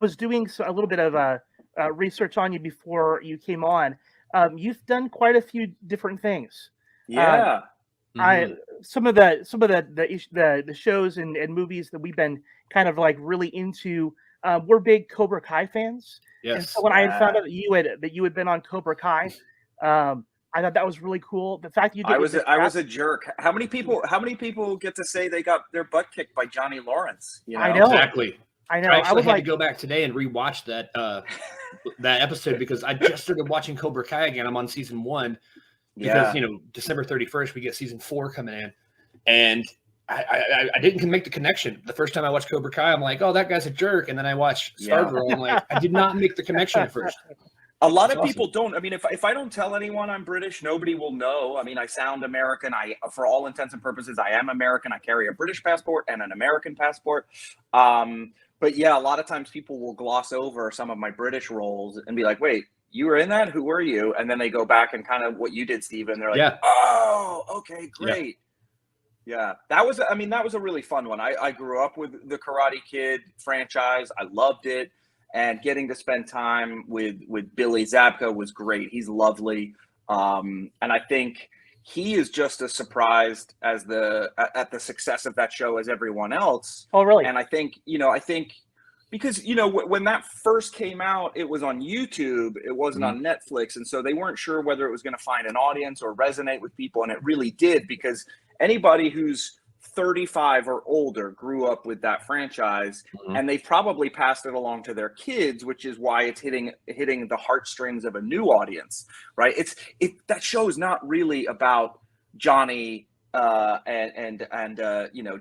was doing a little bit of research on you before you came on. You've done quite a few different things. Yeah. Some of the shows and movies that we've been kind of like really into. We're big Cobra Kai fans. Yes. And so when I had found out that you had been on Cobra Kai, I thought that was really cool. The fact that you did I was a jerk. How many people get to say they got their butt kicked by Johnny Lawrence? You know? I know. Exactly. I know. I actually had to go back today and rewatch that that episode because I just started watching Cobra Kai again. I'm on season 1 because December 31st we get season 4 coming in, and I didn't make the connection. The first time I watched Cobra Kai, I'm like, oh, that guy's a jerk, and then I watched Stargirl. I'm like, I did not make the connection at first. A lot of people don't. I mean, if I don't tell anyone I'm British, nobody will know. I mean, I sound American. For all intents and purposes, I am American. I carry a British passport and an American passport. But yeah, a lot of times people will gloss over some of my British roles and be like, wait, you were in that? Who were you? And then they go back and kind of what you did, Steven. They're like, oh, okay, great. Yeah, that was a really fun one. I grew up with the Karate Kid franchise. I loved it. And getting to spend time with Billy Zabka was great. He's lovely. And I think he is just as surprised at the success of that show as everyone else. Oh, really? And I think because, when that first came out, it was on YouTube. It wasn't on Netflix. And so they weren't sure whether it was going to find an audience or resonate with people. And it really did, because anybody who's 35 or older grew up with that franchise, and they've probably passed it along to their kids, which is why it's hitting the heartstrings of a new audience, right? That show is not really about Johnny and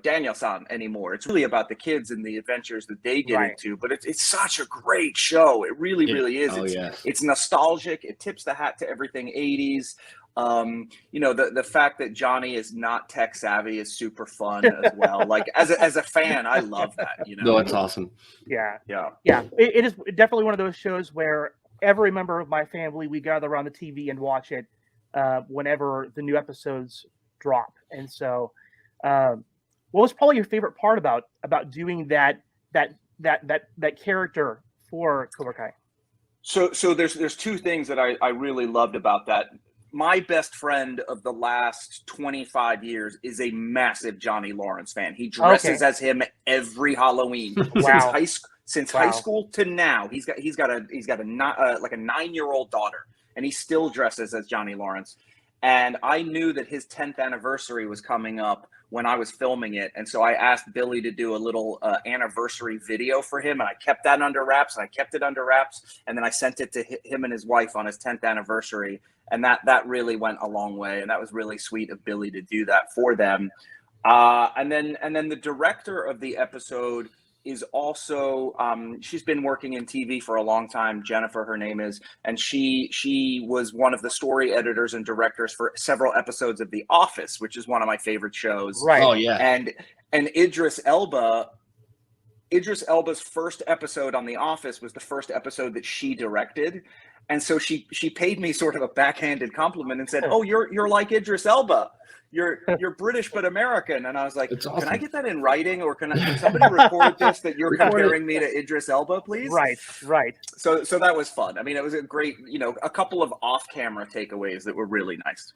Daniel-san anymore. It's really about the kids and the adventures that they get into. But it's such a great show. It really is. It's nostalgic. It tips the hat to everything 80s. The fact that Johnny is not tech savvy is super fun as well. Like as a fan, I love that. No, it's awesome. Yeah. It is definitely one of those shows where every member of my family, we gather around the TV and watch it whenever the new episodes drop. And so, what was probably your favorite part about doing that character for Cobra Kai? So there's two things that I really loved about that. My best friend of the last 25 years is a massive Johnny Lawrence fan. He dresses as him every Halloween since high school to now. He's got a 9-year-old daughter, and he still dresses as Johnny Lawrence. And I knew that his 10th anniversary was coming up when I was filming it. And so I asked Billy to do a little anniversary video for him. And I kept that under wraps. And then I sent it to him and his wife on his 10th anniversary. And that really went a long way. And that was really sweet of Billy to do that for them. And then the director of the episode is also she's been working in TV for a long time. Jennifer, her name is, and she was one of the story editors and directors for several episodes of The Office, which is one of my favorite shows. Right. Oh yeah. And Idris Elba's first episode on The Office was the first episode that she directed. And so she paid me sort of a backhanded compliment and said, "Oh, you're like Idris Elba. You're British but American." And I was like, awesome. Can I get that in writing, or can somebody record this that you're comparing me to Idris Elba, please? Right. So that was fun. I mean, it was a great, a couple of off-camera takeaways that were really nice.